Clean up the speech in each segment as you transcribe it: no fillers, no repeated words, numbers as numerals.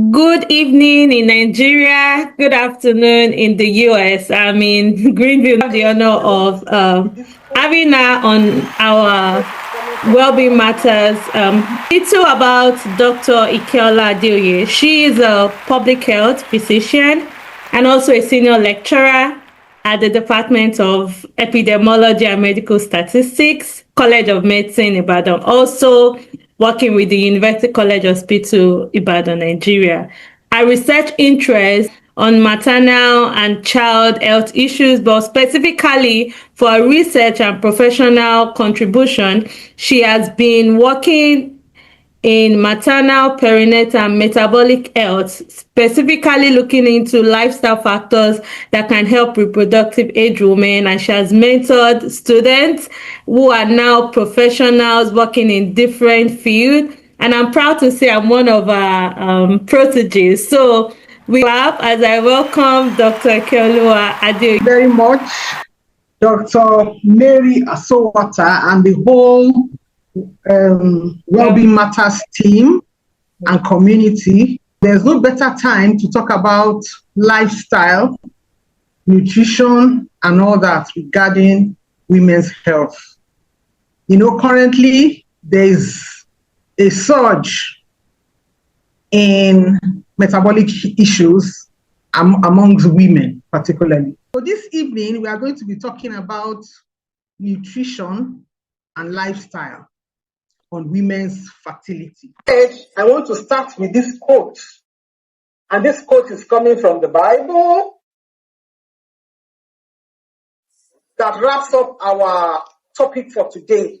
Good evening in Nigeria. Good afternoon in the US. I'm in Greenville. I have the honor of having her on our Wellbeing Matters. Little about Dr. Ikeola Adeoye. She is a public health physician and also a senior lecturer at the Department of Epidemiology and Medical Statistics, College of Medicine, Ibadan. Also working with the University College Hospital, Ibadan, Nigeria. Her research interests on maternal and child health issues, but specifically for her research and professional contribution, she has been working in maternal, perinatal, and metabolic health, specifically looking into lifestyle factors that can help reproductive age women. And she has mentored students who are now professionals working in different fields. And I'm proud to say I'm one of our proteges. So we clap as I welcome Dr. Ikeola Adeoye. Very much, Dr. Mary Asowata and the whole Wellbeing Matters team and community. There's no better time to talk about lifestyle, nutrition, and all that regarding women's health. You know, currently there's a surge in metabolic issues amongst women, particularly. So this evening, we are going to be talking about nutrition and lifestyle on women's fertility. I want to start with this quote. And this quote is coming from the Bible that wraps up our topic for today.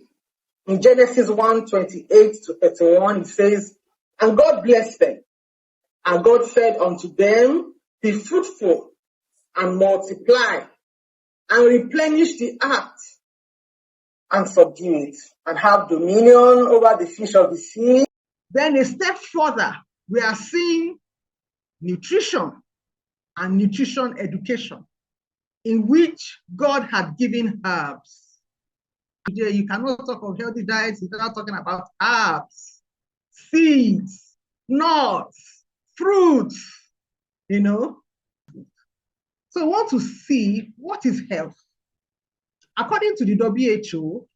In Genesis 1:28-31, it says, "And God blessed them, and God said unto them, Be fruitful and multiply, and replenish the earth, and subdue it, and have dominion over the fish of the sea." Then a step further, we are seeing nutrition and nutrition education, in which God had given herbs. You cannot talk of healthy diets without talking about herbs, seeds, nuts, fruits, you know. So I want to see what is health. According to the WHO,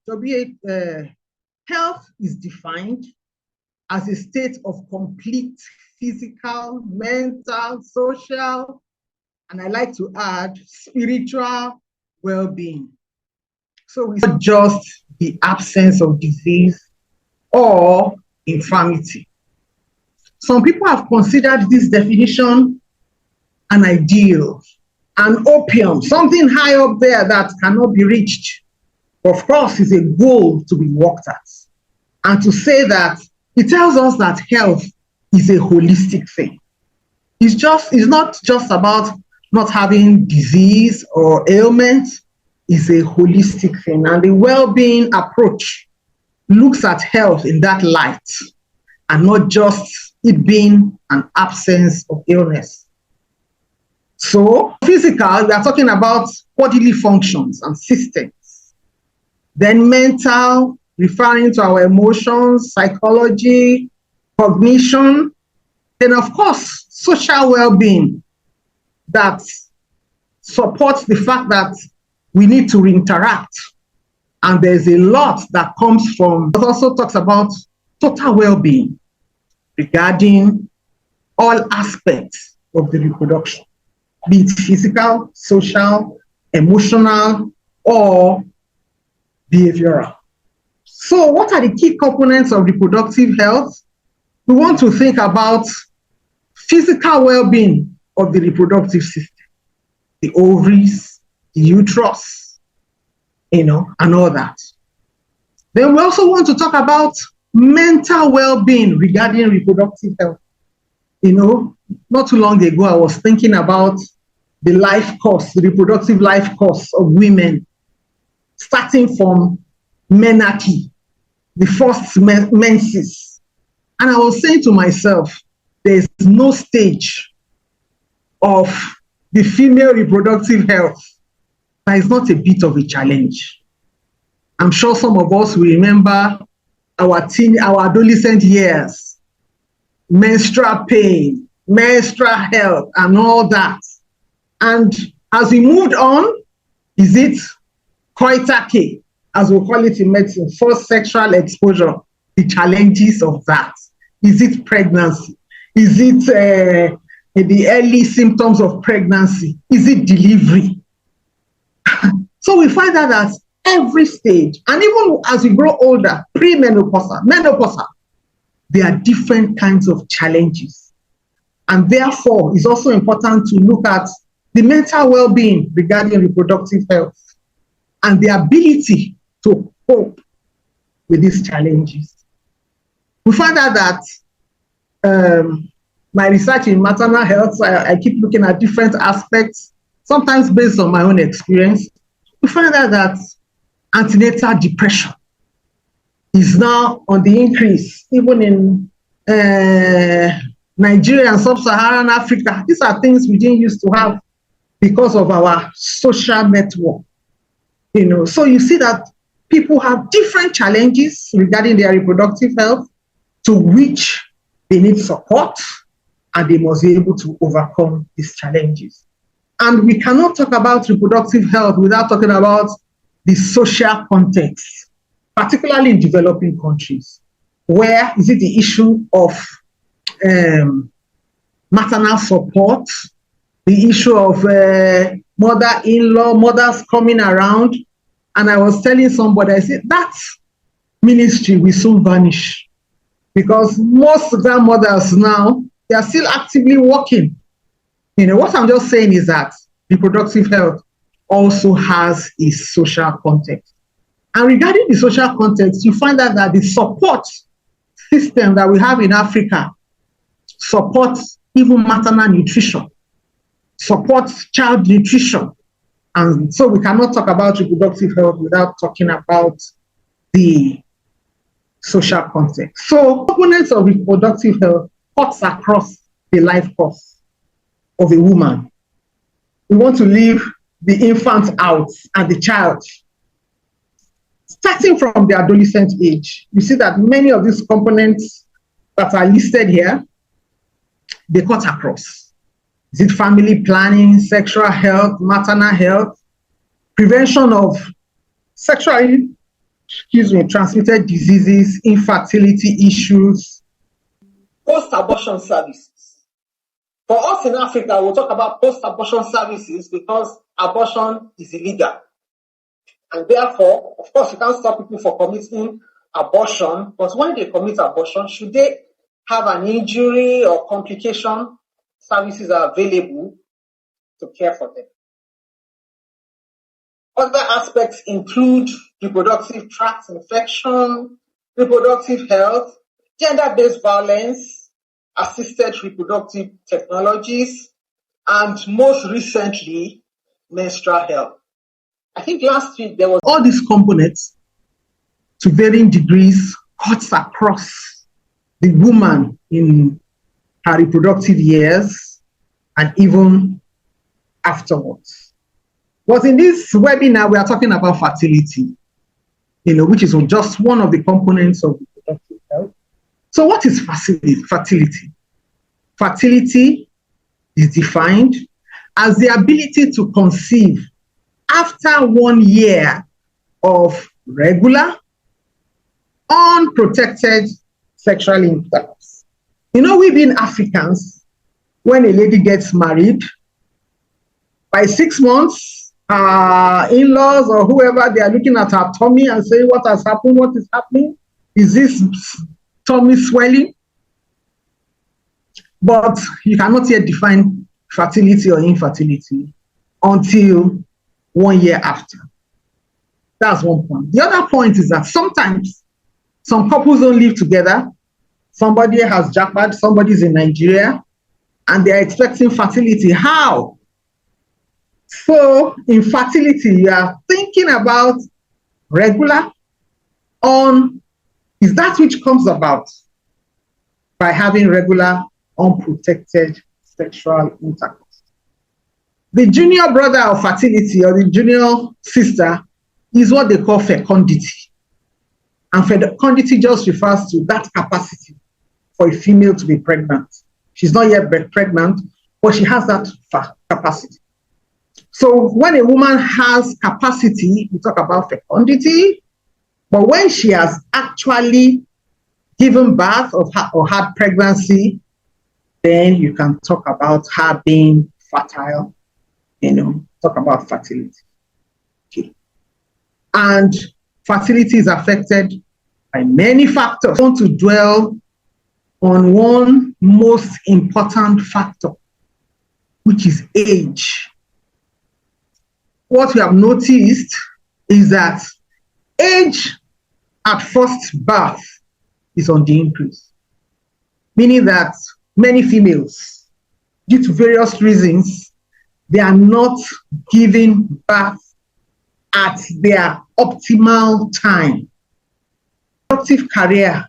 health is defined as a state of complete physical, mental, social, and I like to add spiritual well-being. So it's not just the absence of disease or infirmity. Some people have considered this definition an ideal, an opium, something high up there that cannot be reached. Of course, it's a goal to be worked at. And to say that, it tells us that health is a holistic thing. It's not just about not having disease or ailment. It's a holistic thing. And the well-being approach looks at health in that light and not just it being an absence of illness. So physical, we are talking about bodily functions and systems. Then mental, referring to our emotions, psychology, cognition. Then of course, social well-being that supports the fact that we need to interact. And there's a lot that comes from, it also talks about total well-being regarding all aspects of the reproduction, be it physical, social, emotional, or behavioral. So what are the key components of reproductive health? We want to think about physical well-being of the reproductive system, the ovaries, the uterus, and all that. Then we also want to talk about mental well-being regarding reproductive health. Not too long ago, I was thinking about the life course, the reproductive life course of women, starting from menarche, the first menses. And I was saying to myself, there's no stage of the female reproductive health that is not a bit of a challenge. I'm sure some of us will remember our adolescent years, menstrual pain, menstrual health and all that. And as we moved on, is it coital care, as we call it in medicine, first sexual exposure, the challenges of that? Is it pregnancy? Is it the early symptoms of pregnancy? Is it delivery? So we find out that every stage, and even as we grow older, premenopausal, menopausal, there are different kinds of challenges. And therefore, it's also important to look at the mental well-being regarding reproductive health and the ability to cope with these challenges. We find out that my research in maternal health, I keep looking at different aspects, sometimes based on my own experience. We find out that antenatal depression is now on the increase, even in Nigeria and sub-Saharan Africa. These are things we didn't used to have because of our social network. So you see that people have different challenges regarding their reproductive health, to which they need support, and they must be able to overcome these challenges. And we cannot talk about reproductive health without talking about the social context, particularly in developing countries, where is it the issue of maternal support, the issue of mother-in-law, mothers coming around. And I was telling somebody, I said, that ministry will soon vanish, because most grandmothers now, they are still actively working. What I'm just saying is that reproductive health also has a social context. And regarding the social context, you find out that the support system that we have in Africa supports even maternal nutrition, supports child nutrition. And so we cannot talk about reproductive health without talking about the social context. So components of reproductive health cuts across the life course of a woman. We want to leave the infant out and the child. Starting from the adolescent age, you see that many of these components that are listed here, they cut across. Is it family planning, sexual health, maternal health, prevention of sexually transmitted diseases, infertility issues, post-abortion services. For us in Africa, we'll talk about post-abortion services because abortion is illegal. And therefore, of course, you can't stop people from committing abortion, but when they commit abortion, should they have an injury or complication, services are available to care for them. Other aspects include reproductive tract infection, reproductive health, gender-based violence, assisted reproductive technologies, and most recently, menstrual health. I think last week there was all these components to varying degrees cuts across the woman in her reproductive years and even afterwards. But in this webinar, we are talking about fertility, which is just one of the components of reproductive health. So what is fertility? Fertility is defined as the ability to conceive after 1 year of regular, unprotected sexual intercourse. We being Africans, when a lady gets married, by 6 months, in-laws or whoever, they are looking at her tummy and saying, what has happened? What is happening? Is this tummy swelling? But you cannot yet define fertility or infertility until 1 year after. That's one point. The other point is that sometimes some couples don't live together. Somebody has jackpot, somebody's in Nigeria, and they're expecting fertility. How? So in fertility, you are thinking about regular is that which comes about by having regular, unprotected sexual intercourse. The junior brother of fertility or the junior sister is what they call fecundity. And fecundity just refers to that capacity for a female to be pregnant. She's not yet pregnant, but she has that capacity. So when a woman has capacity, we talk about fecundity, but when she has actually given birth or had pregnancy, then you can talk about her being fertile, talk about fertility. Okay. And fertility is affected by many factors. I want to dwell on one most important factor, which is age. What we have noticed is that age at first birth is on the increase, meaning that many females, due to various reasons, they are not giving birth at their optimal time. Reproductive career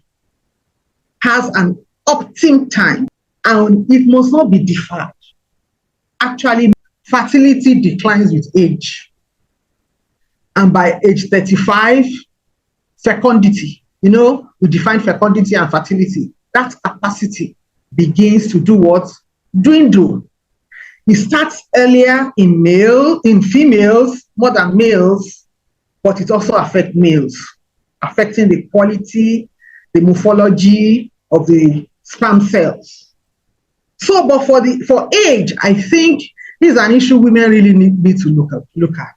has an optimum time, and it must not be deferred. Actually, fertility declines with age. And by age 35, fecundity, we define fecundity and fertility. That capacity begins to do what? Dwindle. It starts earlier in females more than males, but it also affects males, affecting the quality, the morphology of the sperm cells. So, but for age, I think this is an issue women really need to look at.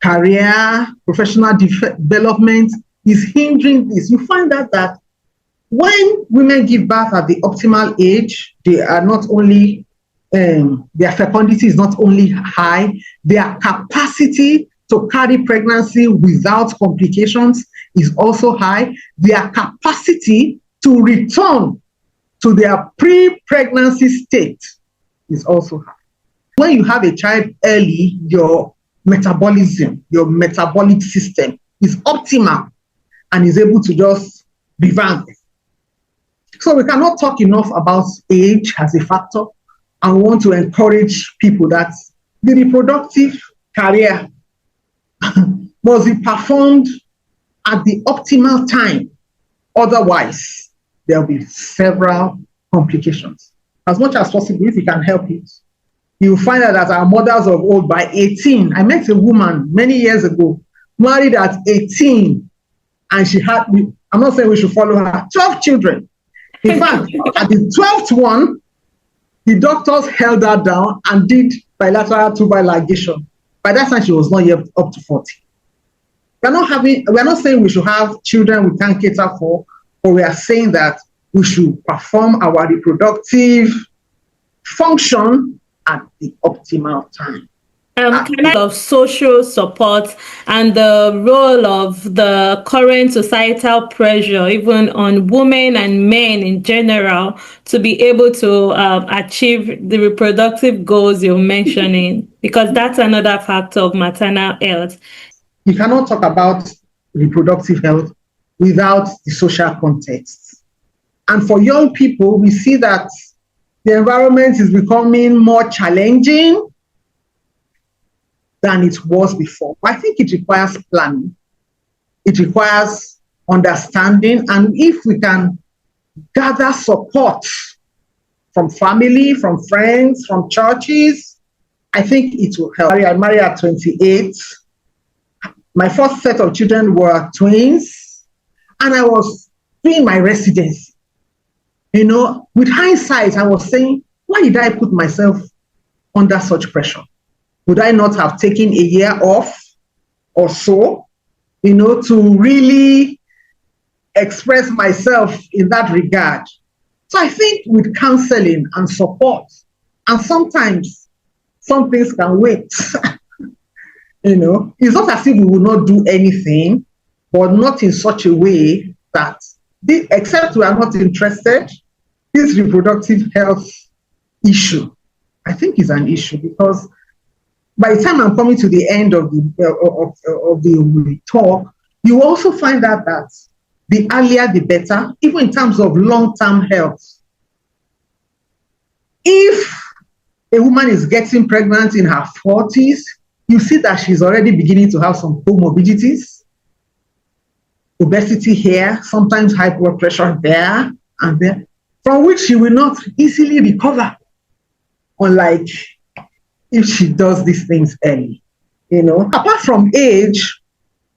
Career, professional development is hindering this. You find out that when women give birth at the optimal age, they are not only their fecundity is not only high, their capacity to carry pregnancy without complications is also high. Their capacity to return to their pre-pregnancy state is also high. When you have a child early, your metabolism, your metabolic system is optimal and is able to just revamp. So we cannot talk enough about age as a factor. I want to encourage people that the reproductive career must be performed at the optimal time. Otherwise, there will be several complications. As much as possible, if you can help it, you'll find out that our mothers of old, by 18, I met a woman many years ago, married at 18, and she had, I'm not saying we should follow her, 12 children. In fact, at the 12th one, the doctors held her down and did bilateral ligation. By that time, she was not yet up to 40. We're not saying we should have children we can't cater for, but we are saying that we should perform our reproductive function at the optimal time. Kind of social support and the role of the current societal pressure, even on women and men in general, to be able to achieve the reproductive goals you're mentioning, because that's another factor of maternal health. You cannot talk about reproductive health without the social context. And for young people, we see that the environment is becoming more challenging than it was before. I think it requires planning. It requires understanding. And if we can gather support from family, from friends, from churches, I think it will help. I married at 28. My first set of children were twins, and I was doing my residency. With hindsight, I was saying, why did I put myself under such pressure? Would I not have taken a year off or so, to really express myself in that regard? So I think with counseling and support, and sometimes some things can wait. It's not as if we will not do anything, but not in such a way that, except we are not interested, this reproductive health issue, I think, is an issue, because by the time I'm coming to the end of the talk, you also find out that the earlier the better, even in terms of long-term health. If a woman is getting pregnant in her 40s, you see that she's already beginning to have some comorbidities, obesity here, sometimes high blood pressure there and there. from which she will not easily recover, unlike if she does these things early. Apart from age,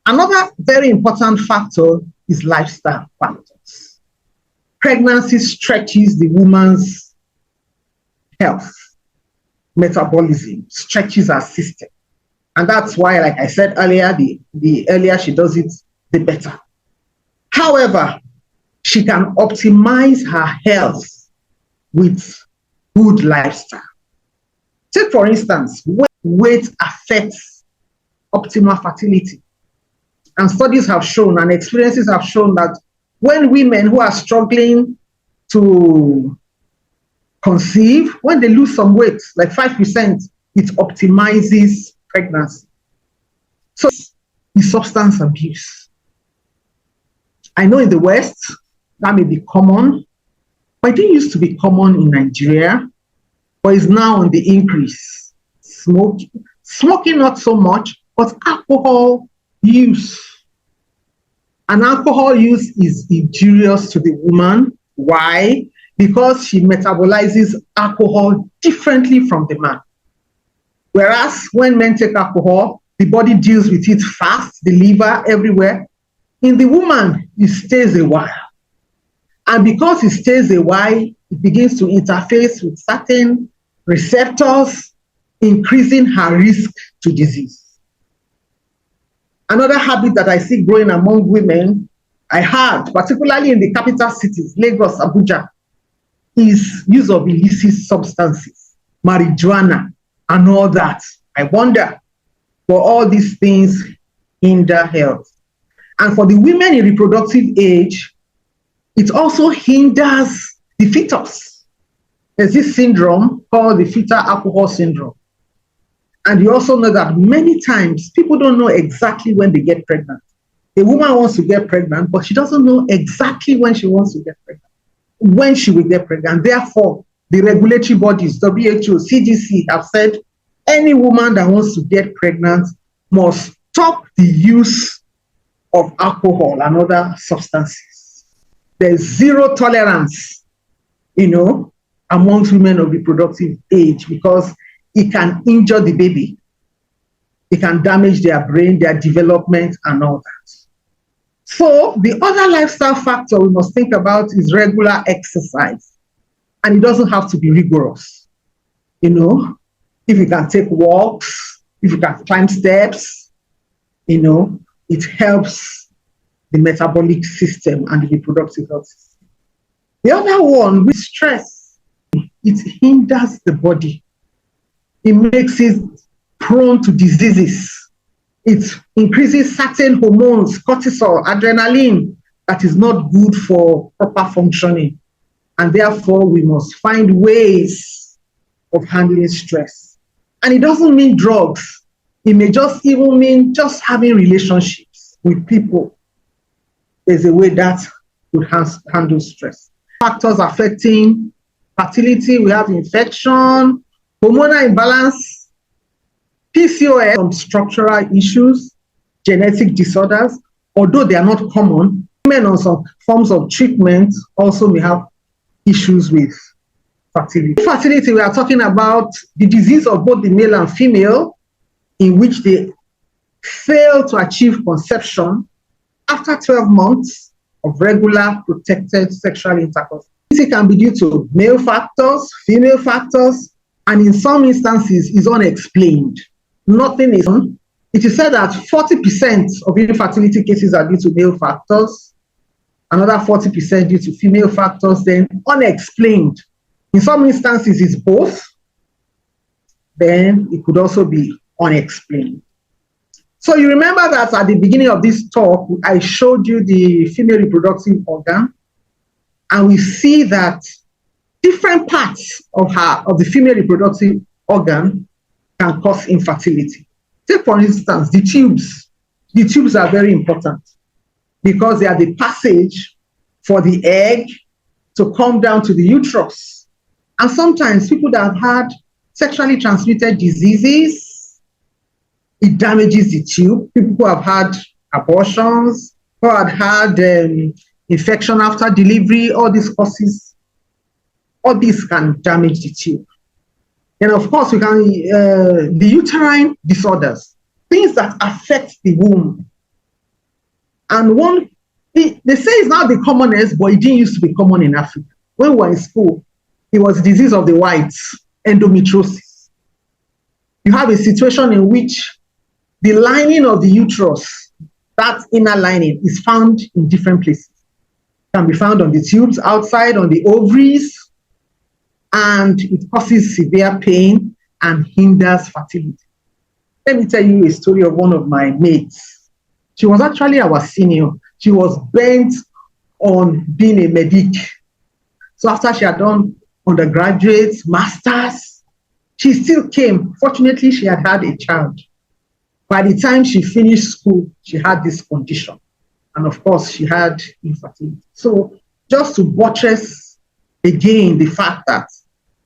another very important factor is lifestyle factors. Pregnancy stretches the woman's health, metabolism, stretches her system. And that's why, like I said earlier, the earlier she does it, the better. However, she can optimize her health with good lifestyle. Take, for instance, weight affects optimal fertility. And studies have shown and experiences have shown that when women who are struggling to conceive, when they lose some weight, like 5%, it optimizes pregnancy. So the substance abuse. I know in the West, that may be common, but it didn't used to be common in Nigeria, but it's now on the increase. Smoking not so much, but alcohol use. And alcohol use is injurious to the woman. Why? Because she metabolizes alcohol differently from the man. Whereas when men take alcohol, the body deals with it fast, the liver, everywhere. In the woman, it stays a while. And because it stays a while, it begins to interface with certain receptors, increasing her risk to disease. Another habit that I see growing among women, I heard, particularly in the capital cities, Lagos, Abuja, is use of illicit substances, marijuana, and all that. I wonder, for all these things hinder health. And for the women in reproductive age, it also hinders the fetus. There's this syndrome called the fetal alcohol syndrome. And you also know that many times people don't know exactly when they get pregnant. A woman wants to get pregnant, but she doesn't know exactly when she wants to get pregnant, when she will get pregnant. Therefore, the regulatory bodies, WHO, CDC, have said any woman that wants to get pregnant must stop the use of alcohol and other substances. There's zero tolerance, amongst women of reproductive age, because it can injure the baby. It can damage their brain, their development, and all that. So the other lifestyle factor we must think about is regular exercise. And it doesn't have to be rigorous. If you can take walks, if you can climb steps, it helps the metabolic system and the reproductive health system. The other one, with stress, it hinders the body. It makes it prone to diseases. It increases certain hormones, cortisol, adrenaline, that is not good for proper functioning. And therefore, we must find ways of handling stress. And it doesn't mean drugs. It may just even mean just having relationships with people. There's a way that would handle stress. Factors affecting fertility, we have infection, hormonal imbalance, PCOS, some structural issues, genetic disorders. Although they are not common, women on some forms of treatment also may have issues with fertility. Fertility, we are talking about the disease of both the male and female, in which they fail to achieve conception after 12 months of regular protected sexual intercourse. This can be due to male factors, female factors, and in some instances is unexplained. Nothing is on. It is said that 40% of infertility cases are due to male factors, another 40% due to female factors, then unexplained. In some instances, it's both. Then it could also be unexplained. So you remember that at the beginning of this talk, I showed you the female reproductive organ, and we see that different parts of the female reproductive organ can cause infertility. Take, for instance, the tubes. The tubes are very important because they are the passage for the egg to come down to the uterus. And sometimes people that have had sexually transmitted diseases, it damages the tube. People who have had abortions, who have had infection after delivery, all this causes all this can damage the tube. And of course, we can the uterine disorders, things that affect the womb. And one, they say it's not the commonest, but it didn't used to be common in Africa. When we were in school, it was disease of the whites, endometriosis. You have a situation in which the lining of the uterus, that inner lining, is found in different places. It can be found on the tubes, outside, on the ovaries, and it causes severe pain and hinders fertility. Let me tell you a story of one of my mates. She was actually our senior. She was bent on being a medic. So after she had done undergraduate, masters, she still came. Fortunately, she had had a child. By the time she finished school, she had this condition. And of course, she had infertility. So just to buttress again the fact that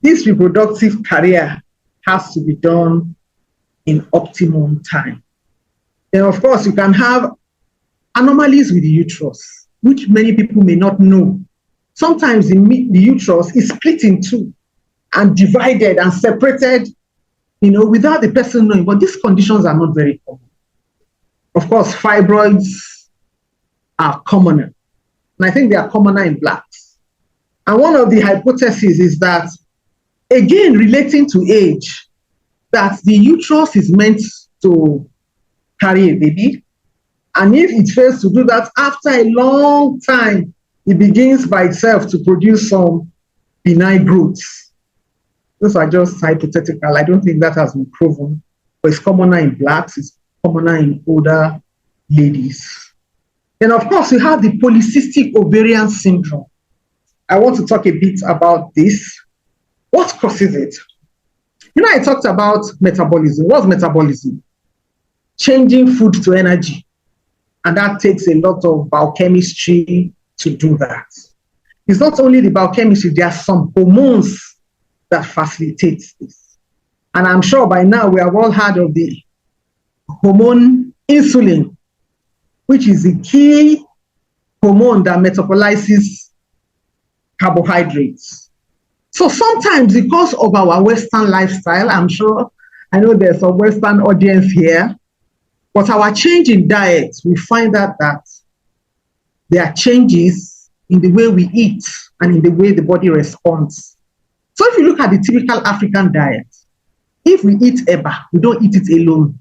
this reproductive career has to be done in optimum time. Then, of course, you can have anomalies with the uterus, which many people may not know. Sometimes the uterus is split in two and divided and separated, without the person knowing. But these conditions are not very common. Of course, fibroids are commoner. And I think they are commoner in blacks. And one of the hypotheses is that, again, relating to age, that the uterus is meant to carry a baby. And if it fails to do that, after a long time, it begins by itself to produce some benign growths. Those are just hypothetical. I don't think that has been proven. But it's commoner in blacks, it's commoner in older ladies. Then, of course, we have the polycystic ovarian syndrome. I want to talk a bit about this. What causes it? I talked about metabolism. What's metabolism? Changing food to energy. And that takes a lot of biochemistry to do that. It's not only the biochemistry, there are some hormones that facilitate this. And I'm sure by now we have all heard of the hormone insulin, which is the key hormone that metabolizes carbohydrates. So sometimes, because of our Western lifestyle, I know there's a Western audience here, but our change in diet, we find out that there are changes in the way we eat and in the way the body responds. So if you look at the typical African diet, if we eat eba, we don't eat it alone.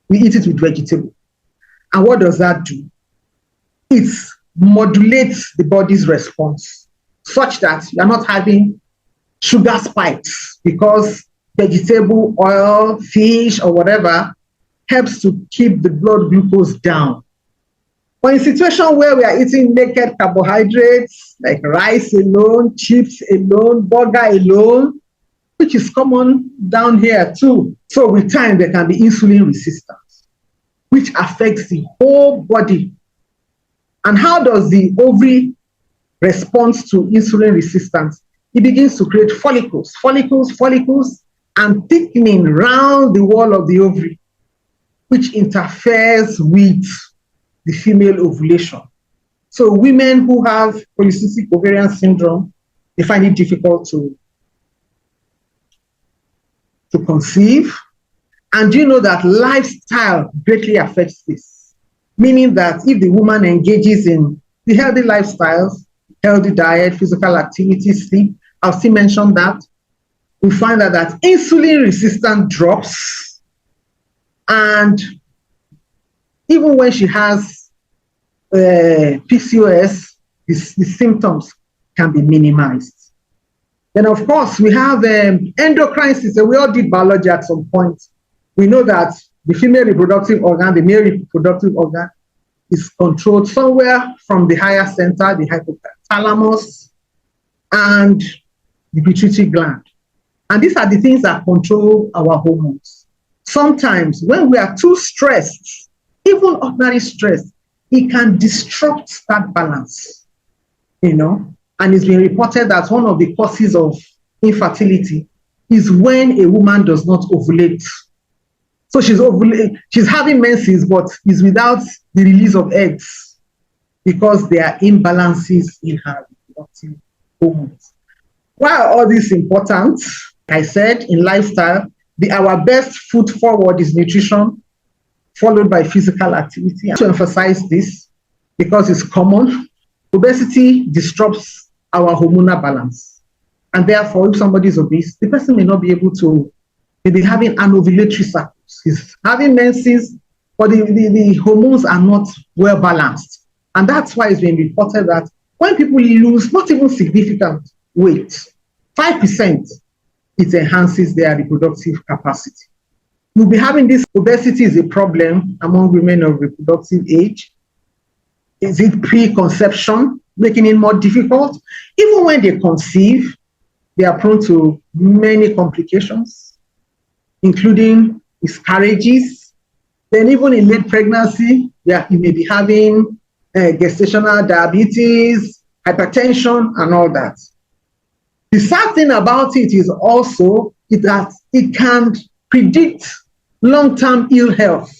We eat it with vegetable. And what does that do? It modulates the body's response such that you're not having sugar spikes, because vegetable oil, fish, or whatever helps to keep the blood glucose down. But in a situation where we are eating naked carbohydrates, like rice alone, chips alone, burger alone, which is common down here too. So with time, there can be insulin resistance, which affects the whole body. And how does the ovary respond to insulin resistance? It begins to create follicles, and thickening around the wall of the ovary, which interferes with the female ovulation. So women who have polycystic ovarian syndrome, they find it difficult to conceive. And you know that lifestyle greatly affects this, meaning that if the woman engages in the healthy lifestyles, healthy diet, physical activity, sleep, I'll still mention that, we find out that insulin resistance drops, and even when she has PCOS, the symptoms can be minimized. Then, of course, we have endocrine system. We all did biology at some point. We know that the female reproductive organ, the male reproductive organ, is controlled somewhere from the higher center, the hypothalamus, and the pituitary gland. And these are the things that control our hormones. Sometimes when we are too stressed, even ordinary stress, it can disrupt that balance, And it's been reported that one of the causes of infertility is when a woman does not ovulate. So she's having menses, but is without the release of eggs because there are imbalances in her reproductive hormones. Why are all this important? I said in lifestyle, our best foot forward is nutrition, followed by physical activity. To emphasize this, because it's common, obesity disrupts our hormonal balance. And therefore, if somebody is obese, the person may not be able to, maybe having an ovulatory cycle. He's having menses, but the hormones are not well balanced. And that's why it's been reported that when people lose not even significant weight, 5%, it enhances their reproductive capacity. We'll be having this. Obesity is a problem among women of reproductive age. Is it pre-conception, making it more difficult? Even when they conceive, they are prone to many complications, including miscarriages. Then even in late pregnancy, you may be having gestational diabetes, hypertension, and all that. The sad thing about it is also that it can predict long-term ill health.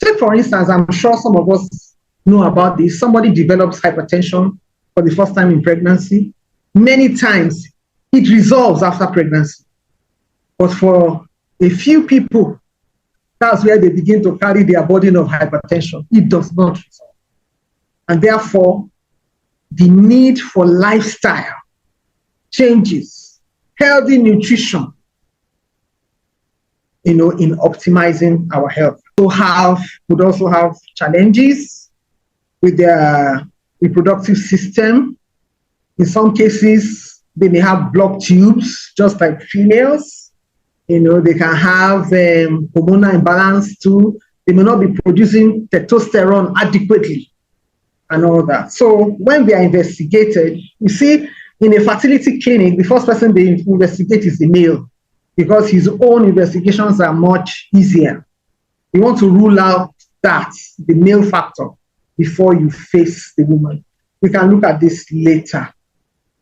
Take, for instance, I'm sure some of us know about this. Somebody develops hypertension for the first time in pregnancy. Many times, it resolves after pregnancy. But for a few people, that's where they begin to carry their burden of hypertension. It does not resolve. And therefore, the need for lifestyle changes, healthy nutrition, in optimizing our health. Would also have challenges with their reproductive system. In some cases, they may have blocked tubes, just like females. They can have hormonal imbalance too. They may not be producing testosterone adequately and all that. So when they are investigated, you see, in a fertility clinic, the first person they investigate is the male, because his own investigations are much easier. You want to rule out that, the male factor, before you face the woman. We can look at this later.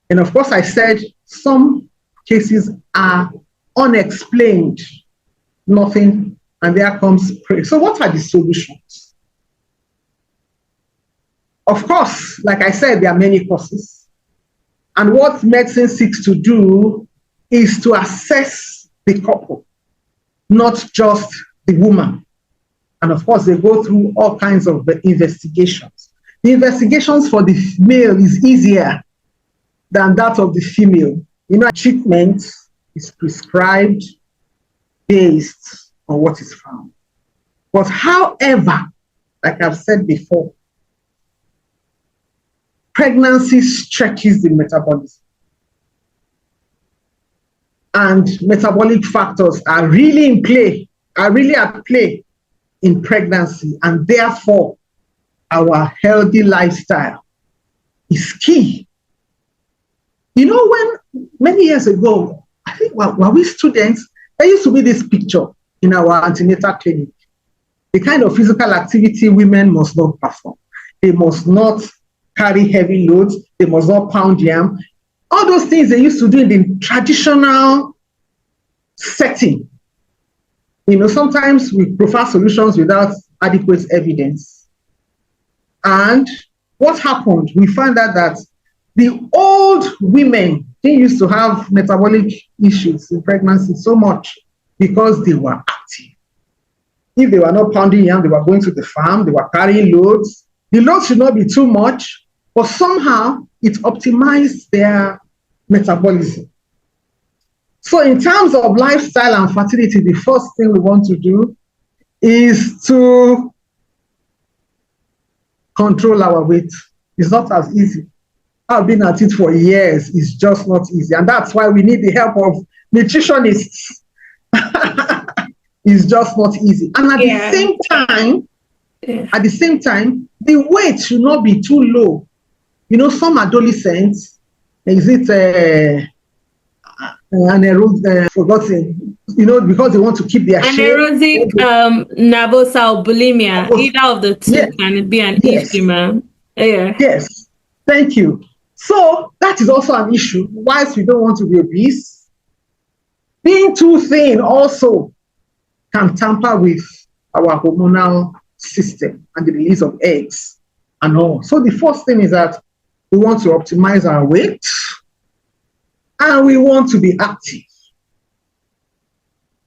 And of course, I said some cases are unexplained, nothing, and there comes prey. So what are the solutions? Of course, like I said, there are many causes. And what medicine seeks to do is to assess the couple, not just the woman. And of course, they go through all kinds of investigations. The investigations for the male is easier than that of the female. Treatment is prescribed based on what is found. But however, like I've said before, pregnancy stretches the metabolism. And metabolic factors are really at play in pregnancy. And therefore, our healthy lifestyle is key. When many years ago, I think when we students, there used to be this picture in our antenatal clinic. The kind of physical activity women must not perform. They must not carry heavy loads. They must not pound yam. All those things they used to do in the traditional setting. Sometimes we prefer solutions without adequate evidence. And what happened? We found out that the old women, they used to have metabolic issues in pregnancy so much because they were active. If they were not pounding yam, they were going to the farm, they were carrying loads. The load should not be too much, but somehow it optimized their metabolism. So in terms of lifestyle and fertility, the first thing we want to do is to control our weight. It's not as easy. I've been at it for years. It's just not easy. And that's why we need the help of nutritionists. It's just not easy. And at the same time, the weight should not be too low. Some adolescents, is it forgotten, because they want to keep their shape. Anaerobic nervousal bulimia, either of the two can be an issue, ma'am. Yeah. Yes, thank you. So that is also an issue. Whilst we don't want to be obese, being too thin also can tamper with our hormonal system and the release of eggs and all. So the first thing is that we want to optimize our weight. and we want to be active.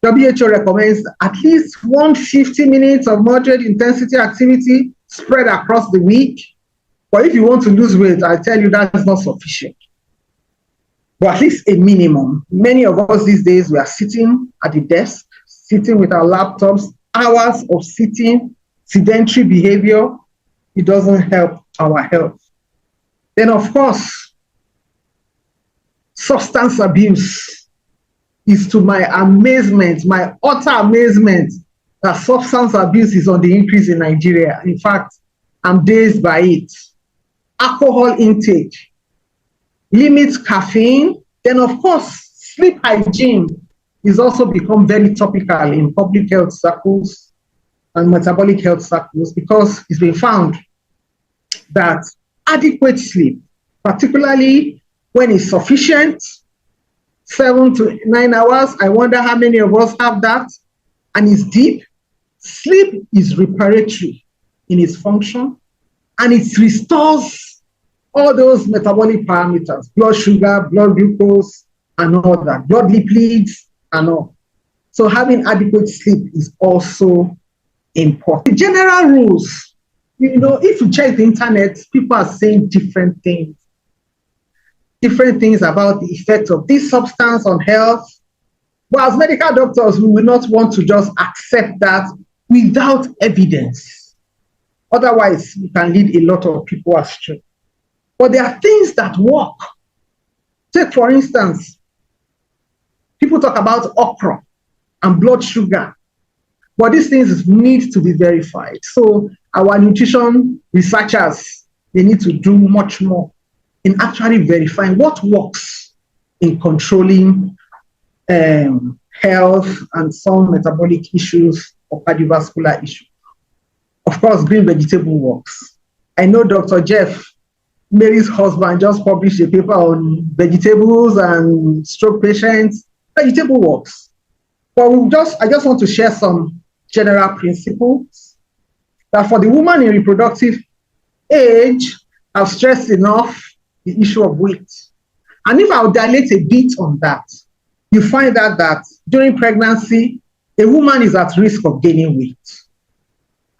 WHO recommends at least 150 minutes of moderate intensity activity spread across the week. But if you want to lose weight, I tell you that's not sufficient. But at least a minimum. Many of us these days, we are sitting at the desk, sitting with our laptops, hours of sitting, sedentary behavior. It doesn't help our health. Then, of course, substance abuse is, to my amazement, my utter amazement, that substance abuse is on the increase in Nigeria. In fact, I'm dazed by it. Alcohol intake, limit caffeine, then of course, sleep hygiene is also become very topical in public health circles and metabolic health circles, because it's been found that adequate sleep, particularly when it's sufficient, 7 to 9 hours, I wonder how many of us have that, and it's deep. Sleep is reparatory in its function, and it restores all those metabolic parameters, blood sugar, blood glucose, and all that, blood lipids, and all. So having adequate sleep is also important. The general rules, if you check the internet, people are saying different things about the effect of this substance on health. But as medical doctors, we will not want to just accept that without evidence. Otherwise, we can lead a lot of people astray. But there are things that work. Take, for instance, people talk about okra and blood sugar, but these things need to be verified. So our nutrition researchers, they need to do much more in actually verifying what works in controlling health and some metabolic issues or cardiovascular issues. Of course, green vegetable works. I know Dr. Jeff, Mary's husband, just published a paper on vegetables and stroke patients. Vegetable works. But I just want to share some general principles that for the woman in reproductive age, I've stressed enough the issue of weight. And if I'll dilate a bit on that, you find out that during pregnancy, a woman is at risk of gaining weight.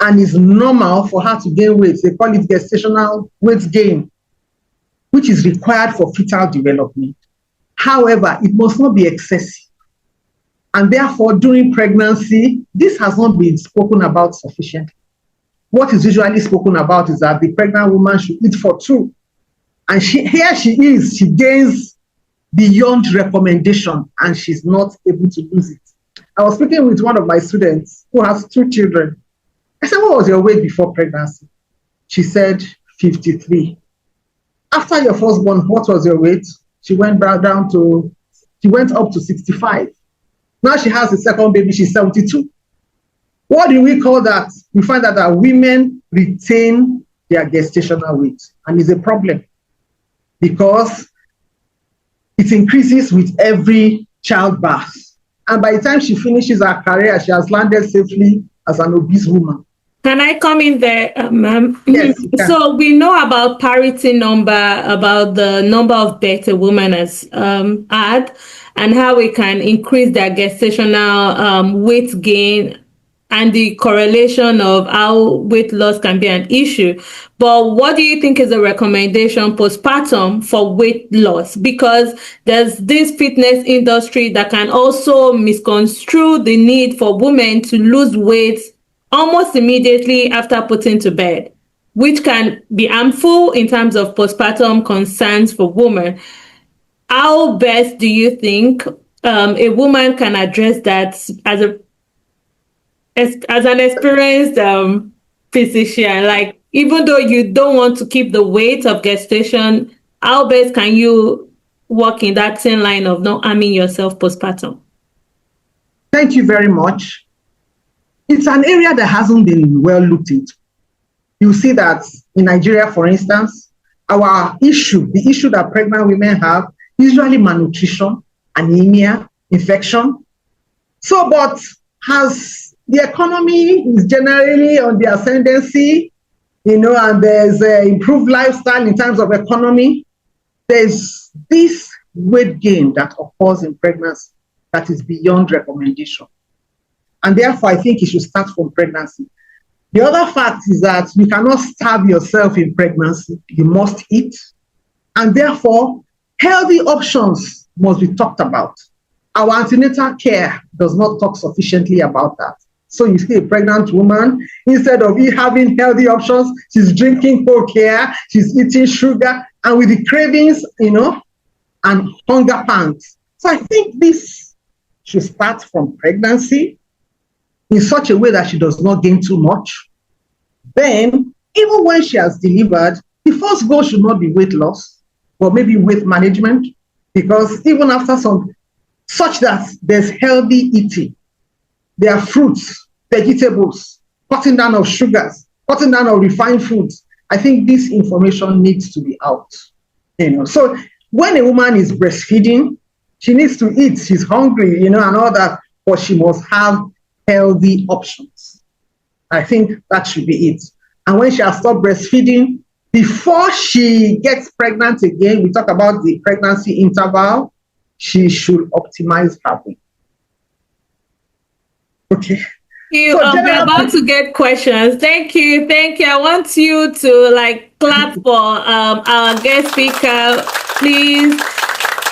And it's normal for her to gain weight. They call it gestational weight gain, which is required for fetal development. However, it must not be excessive. And therefore, during pregnancy, this has not been spoken about sufficiently. What is usually spoken about is that the pregnant woman should eat for two. And here she gains beyond recommendation, and she's not able to lose it. I was speaking with one of my students who has 2 children. I said, what was your weight before pregnancy? She said, 53. After your firstborn, what was your weight? She went up to 65. Now she has the second baby, she's 72. What do we call that? We find that women retain their gestational weight, and it's a problem because it increases with every childbirth. And by the time she finishes her career, she has landed safely as an obese woman. Can I come in there, ma'am? Yes. So we know about parity number, about the number of births a woman has had, and how we can increase their gestational weight gain, and the correlation of how weight loss can be an issue. But what do you think is the recommendation postpartum for weight loss? Because there's this fitness industry that can also misconstrue the need for women to lose weight almost immediately after putting to bed, which can be harmful in terms of postpartum concerns for women. How best do you think a woman can address that as an experienced physician? Like, even though you don't want to keep the weight of gestation, how best can you walk in that thin line of not harming yourself postpartum? Thank you very much. It's an area that hasn't been well looked into. You see that in Nigeria, for instance, the issue that pregnant women have is usually malnutrition, anemia, infection. So, but as the economy is generally on the ascendancy, and there's improved lifestyle in terms of economy, there's this weight gain that occurs in pregnancy that is beyond recommendation. And therefore, I think you should start from pregnancy. The other fact is that you cannot starve yourself in pregnancy. You must eat. And therefore, healthy options must be talked about. Our antenatal care does not talk sufficiently about that. So you see a pregnant woman, instead of having healthy options, she's drinking cold care, she's eating sugar, and with the cravings, and hunger pangs. So I think this should start from pregnancy in such a way that she does not gain too much. Then, even when she has delivered, the first goal should not be weight loss, but maybe weight management, because even after such that there's healthy eating, there are fruits, vegetables, cutting down of sugars, cutting down of refined foods. I think this information needs to be out. So when a woman is breastfeeding, she needs to eat. She's hungry, and all that, but she must have healthy options. I think that should be it. And when she has stopped breastfeeding, before she gets pregnant again, we talk about the pregnancy interval, she should optimize her weight. Okay. We're about to get questions. Thank you. I want you to clap for our guest speaker, please.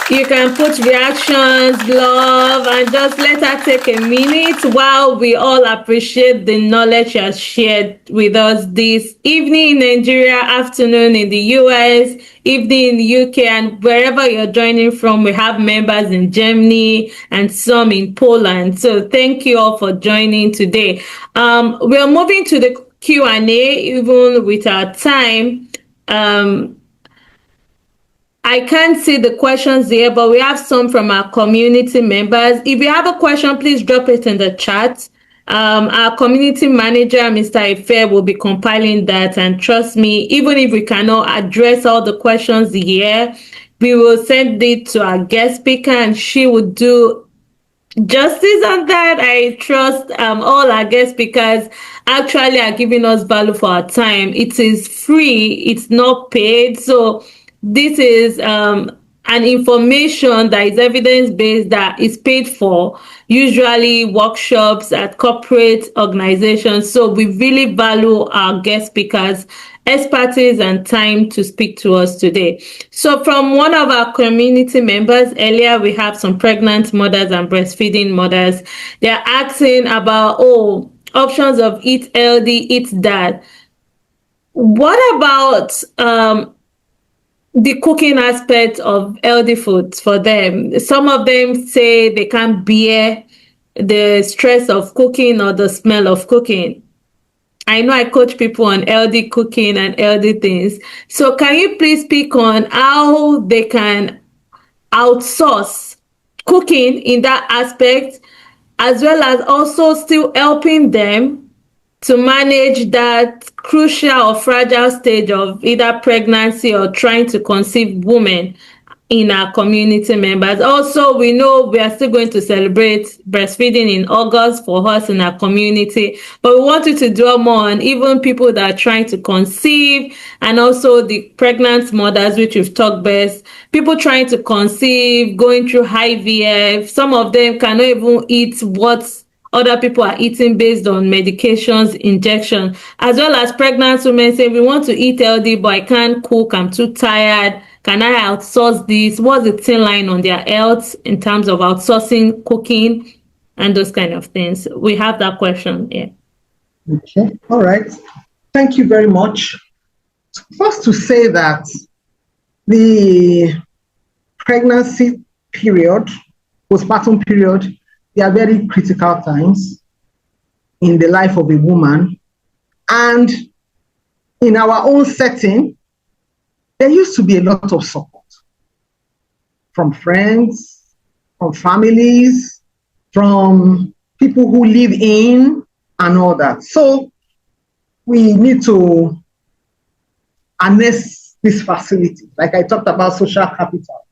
You can put reactions, love, and just let her take a minute while we all appreciate the knowledge she has shared with us this evening in Nigeria, afternoon in the US, evening in the UK, and wherever you're joining from. We have members in Germany and some in Poland. So thank you all for joining today. We're moving to the Q&A, even with our time. I can't see the questions here, but we have some from our community members. If you have a question, please drop it in the chat. Our community manager, Mr. Ife, will be compiling that. And trust me, even if we cannot address all the questions here, we will send it to our guest speaker and she will do justice on that. I trust all our guest speakers actually are giving us value for our time. It is free, it's not paid. So this is an information that is evidence-based, that is paid for, usually workshops at corporate organizations. So we really value our guest speakers' expertise and time to speak to us today. So from one of our community members earlier, we have some pregnant mothers and breastfeeding mothers. They're asking about, options of eat healthy, eat that. What about the cooking aspect of healthy foods for them? Some of them say they can't bear the stress of cooking or the smell of cooking. I know I coach people on healthy cooking and healthy things. So can you please speak on how they can outsource cooking in that aspect, as well as also still helping them to manage that crucial or fragile stage of either pregnancy or trying to conceive women in our community members? Also, we know we are still going to celebrate breastfeeding in August for us in our community, but we want you to dwell more on even people that are trying to conceive, and also the pregnant mothers, which we've talked best, people trying to conceive, going through IVF. Some of them cannot even eat what other people are eating based on medications, injection, as well as pregnant women say, we want to eat healthy, but I can't cook, I'm too tired. Can I outsource this? What's the thin line on their health in terms of outsourcing cooking and those kind of things? We have that question here. Okay, all right. Thank you very much. First, to say that the pregnancy period, postpartum period, they are very critical times in the life of a woman. And in our own setting, there used to be a lot of support from friends, from families, from people who live in, and all that. So we need to harness this facility. Like I talked about social capital.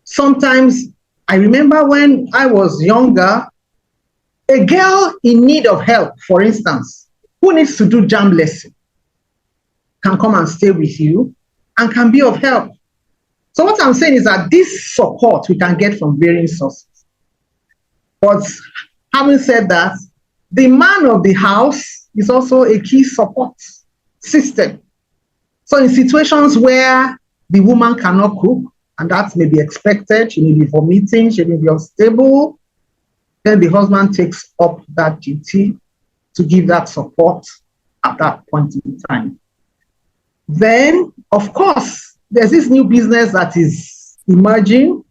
Sometimes, I remember when I was younger, a girl in need of help, for instance, who needs to do jam lesson, can come and stay with you and can be of help. So what I'm saying is that this support we can get from varying sources. But having said that, the man of the house is also a key support system. So in situations where the woman cannot cook, and that may be expected, she may be vomiting, she may be unstable, then the husband takes up that duty to give that support at that point in time. Then, of course, there's this new business that is emerging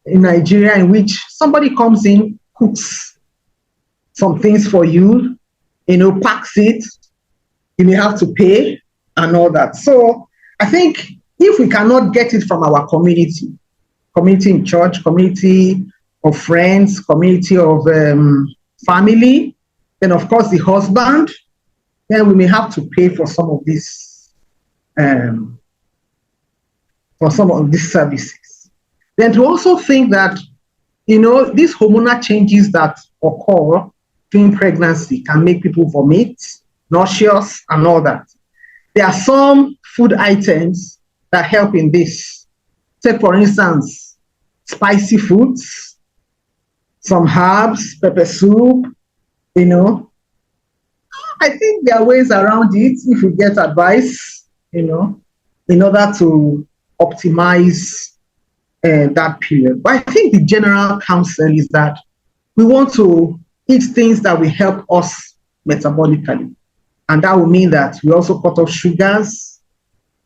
in Nigeria in which somebody comes in, cooks some things for you, packs it, you may have to pay and all that. So I think if we cannot get it from our community in church, community of friends, community of family, then of course the husband, then we may have to pay for some of these services. Then to also think that these hormonal changes that occur during pregnancy can make people vomit, nauseous, and all that. There are some food items that help in this. Take, for instance, spicy foods, some herbs, pepper soup, I think there are ways around it if we get advice, in order to optimize that period. But I think the general counsel is that we want to eat things that will help us metabolically. And that will mean that we also cut off sugars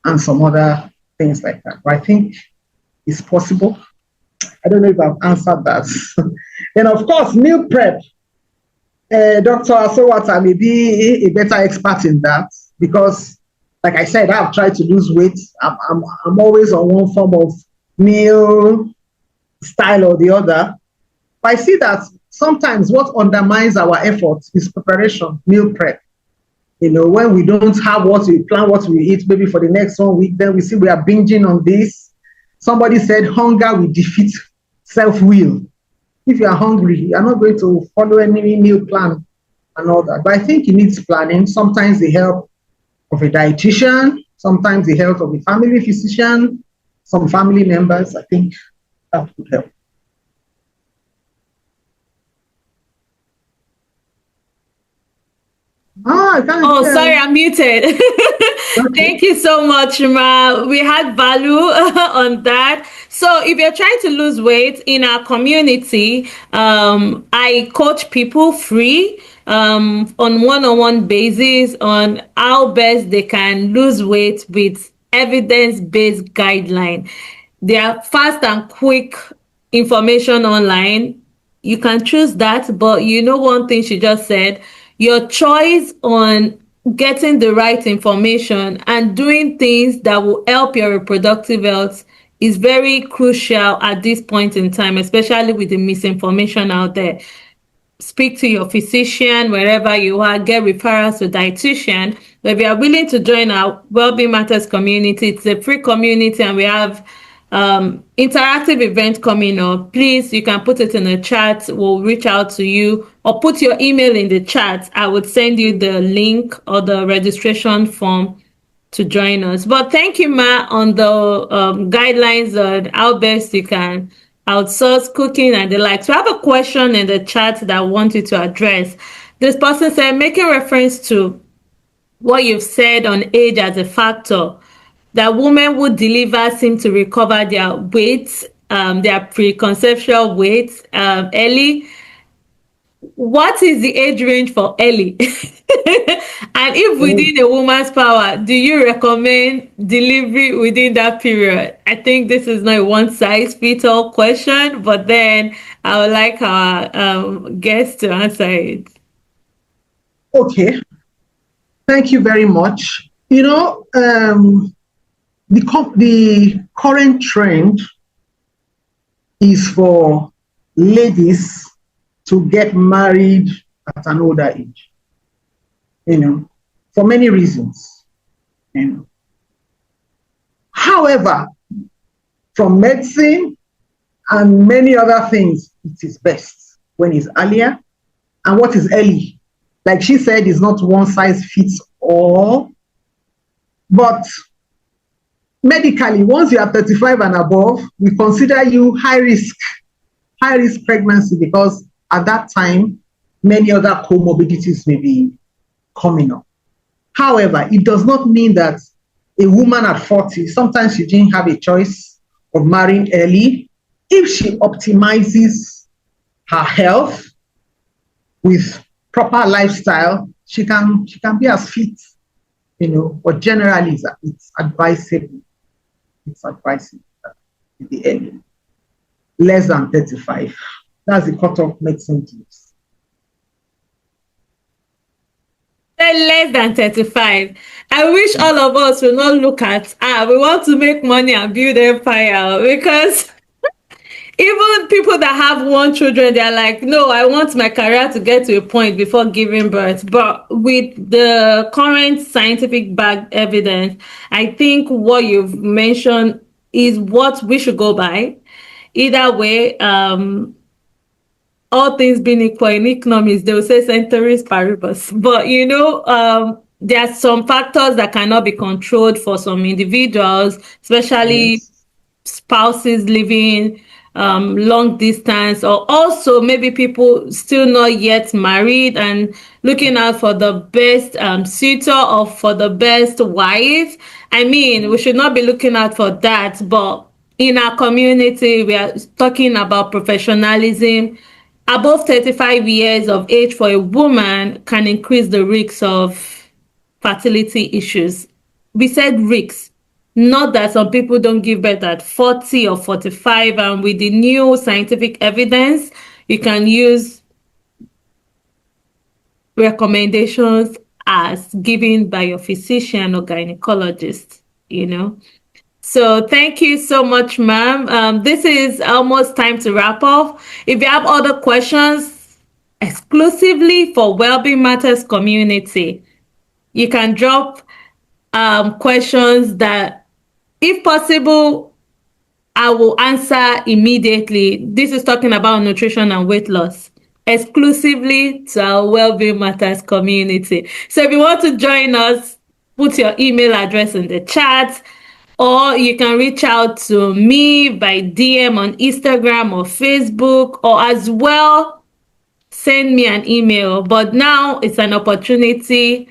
and some other things like that. But I think it's possible. I don't know if I've answered that. Then, of course, meal prep. Dr. Asowata may be a better expert in that because, like I said, I've tried to lose weight. I'm always on one form of meal style or the other. But I see that sometimes what undermines our efforts is preparation, meal prep. When we don't have what we plan, what we eat, maybe for the next 1 week, then we see we are binging on this. Somebody said hunger will defeat self-will. If you are hungry, you are not going to follow any meal plan and all that. But I think it needs planning. Sometimes the help of a dietitian, sometimes the help of a family physician, some family members. I think that would help. Sorry, I'm muted. Okay. Thank you so much, Ma. We had value on that. So if you're trying to lose weight in our community, I coach people free on one-on-one basis on how best they can lose weight with evidence-based guideline. They are fast and quick information online. You can choose that, but one thing she just said, your choice on getting the right information and doing things that will help your reproductive health is very crucial at this point in time, especially with the misinformation out there. Speak to your physician wherever you are, get referrals to dietitian. But if you are willing to join our Wellbeing Matters community, it's a free community and we have interactive event coming up. Please, you can put it in the chat. We'll reach out to you or put your email in the chat. I would send you the link or the registration form to join us. But thank you, Ma, on the guidelines on how best you can outsource cooking and the like. So I have a question in the chat that I want you to address. This person said, making reference to what you've said on age as a factor, that women who deliver seem to recover their weight, their preconceptual weight early. What is the age range for early? And if within a woman's power, do you recommend delivery within that period? I think this is not a one-size-fits-all question, but then I would like our guests to answer it. Okay. Thank you very much. The current trend is for ladies to get married at an older age, for many reasons. However, from medicine and many other things, it is best when it's earlier. And what is early? Like she said, is not one size fits all, but medically, once you are 35 and above, we consider you high risk pregnancy, because at that time, many other comorbidities may be coming up. However, it does not mean that a woman at 40, sometimes she didn't have a choice of marrying early. If she optimizes her health with proper lifestyle, she can be as fit, but generally it's advisable. It's advisable to be early. Less than 35. That's the cutoff medicine gives. Less than 35. I wish all of us will not look at, we want to make money and build empire, because even people that have one children, they're like, no, I want my career to get to a point before giving birth. But with the current scientific backed evidence, I think what you've mentioned is what we should go by. Either way, all things being equal in economics, they will say ceteris paribus. But there are some factors that cannot be controlled for some individuals, especially spouses living long distance, or also maybe people still not yet married and looking out for the best suitor or for the best wife. I mean, we should not be looking out for that, but in our community, we are talking about professionalism. Above 35 years of age for a woman can increase the risks of fertility issues. We said risks, not that some people don't give birth at 40 or 45. And with the new scientific evidence, you can use recommendations as given by your physician or gynecologist, So thank you so much, ma'am. This is almost time to wrap up. If you have other questions exclusively for Wellbeing Matters community, you can drop questions that, if possible, I will answer immediately. This is talking about nutrition and weight loss, exclusively to our Wellbeing Matters community. So if you want to join us, put your email address in the chat, or you can reach out to me by DM on Instagram or Facebook, or as well send me an email. But now it's an opportunity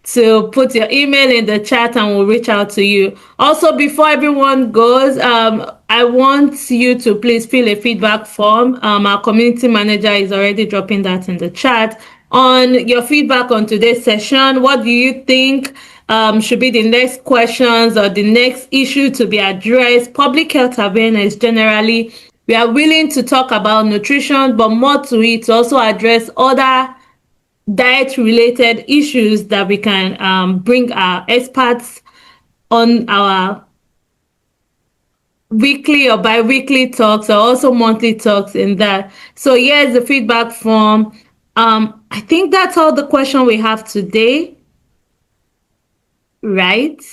to put your email in the chat and we'll reach out to you. Also, before everyone goes, I want you to please fill a feedback form. Our community manager is already dropping that in the chat. On your feedback on today's session, what do you think should be the next questions or the next issue to be addressed? Public health awareness generally. We are willing to talk about nutrition, but more to it, to also address other diet-related issues that we can bring our experts on our weekly or bi-weekly talks, or also monthly talks in that. So here's the feedback form. I think that's all the question we have today, right?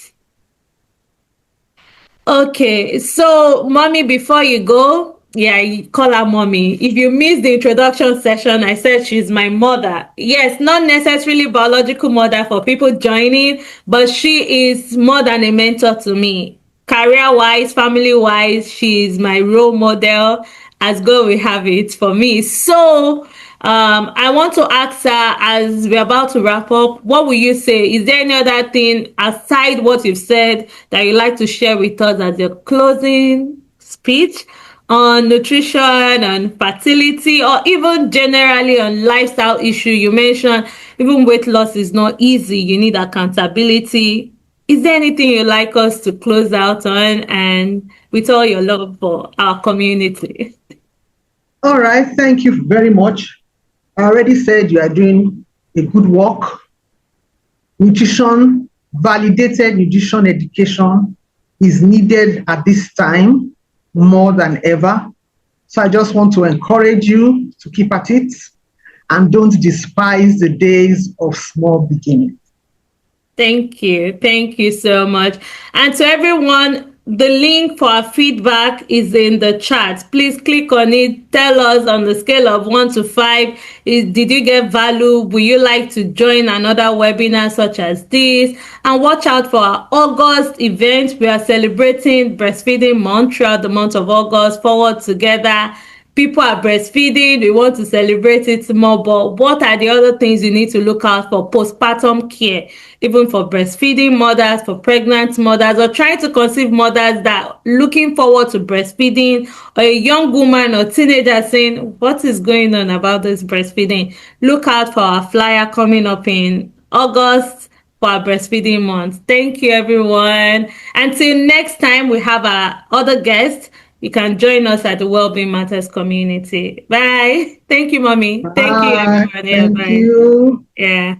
Okay, so mommy, before you go, you call her mommy. If you missed the introduction session, I said she's my mother. Yes, not necessarily biological mother for people joining, but she is more than a mentor to me. Career-wise, family-wise, she's my role model, as God will have it for me. So I want to ask her, as we're about to wrap up, what will you say? Is there any other thing aside what you've said that you'd like to share with us as your closing speech on nutrition and fertility, or even generally on lifestyle issue? You mentioned even weight loss is not easy. You need accountability. Is there anything you'd like us to close out on, and with all your love for our community? All right, thank you very much. I already said you are doing a good work. Nutrition, validated nutrition education is needed at this time more than ever. So I just want to encourage you to keep at it and don't despise the days of small beginnings. Thank you. Thank you so much. And to everyone the link for our feedback is in the chat. Please click on it. Tell us on the scale of 1 to 5. Did you get value? Would you like to join another webinar such as this? And watch out for our August event. We are celebrating Breastfeeding Month throughout the month of August. Forward together. People are breastfeeding, we want to celebrate it more, but what are the other things you need to look out for? Postpartum care, even for breastfeeding mothers, for pregnant mothers, or trying to conceive mothers that are looking forward to breastfeeding, or a young woman or teenager saying, what is going on about this breastfeeding? Look out for our flyer coming up in August for our breastfeeding month. Thank you, everyone. Until next time, we have our other guests. You can join us at the Wellbeing Matters community. Bye. Thank you, Mommy. Bye. Thank you, everyone. Yeah, Thank bye. you. Yeah.